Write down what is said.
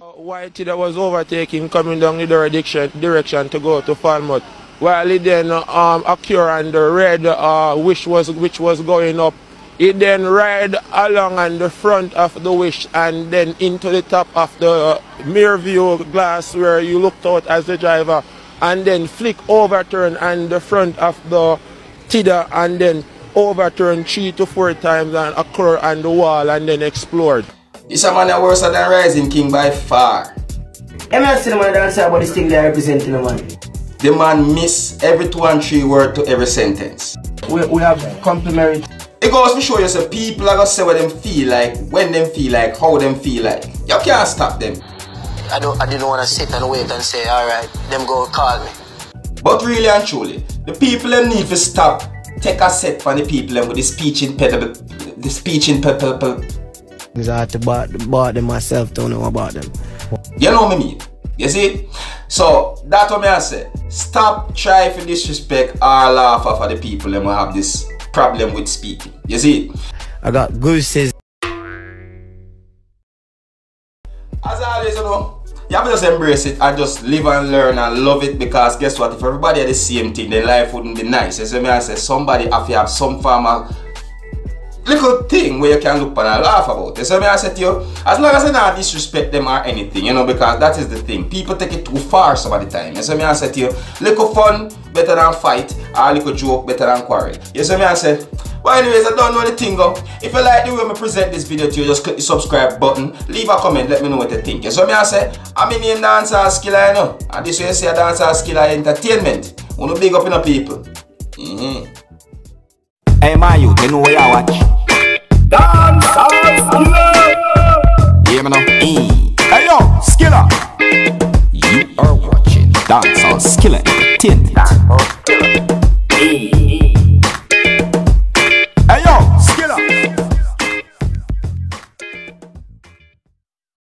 Whitey that was overtaking coming down the direction to go to Falmouth. While he then occur on the red which was going up. He then ride along on the front of the wish and then into the top of the mirror view glass where you looked out as the driver and then flick overturn on the front of the tidder and then overturn 3 to 4 times and occur on the wall and then explode. This a man that worse than Rygin King by far. I'm not saying the man about this thing they are representing the man. The man miss every 2 and 3 words to every sentence. We have complimentary. It goes to show you so people are gonna say what them feel like, when them feel like, how them feel like. You can't stop them. I didn't want to sit and wait and say, alright, them go call me. But really and truly, the people them need to stop, take a set for the people them with the speech impediment. Because I have to bought them myself, don't know about them. You know what I mean? You see? So that's what I say. Stop trying to disrespect or laugh off of the people them who have this problem with speaking. You see? I got gooses. As always, you know, you have to just embrace it and just live and learn and love it, because guess what? If everybody had the same thing, then life wouldn't be nice. You see me? I say somebody have to have some form of little thing where you can look and laugh about. You see me? I said to you, as long as you don't disrespect them or anything, you know, because that is the thing. People take it too far some of the time. You see me? I said to you, little fun better than fight, or little joke better than quarrel. You see me? I said, well, anyways, I don't know the thing though. If you like the way I present this video to you, just click the subscribe button, leave a comment, let me know what you think. You see me? I say, I'm in Dancehall Skilla, you know, and this way you see a Dancehall Skilla entertainment. I want to big up in the people. Hey man, you know where you watch? Dancehall Skilla! Hear me now? Hey yo, Skilla! You are watching Dancehall Skilla Entertainment.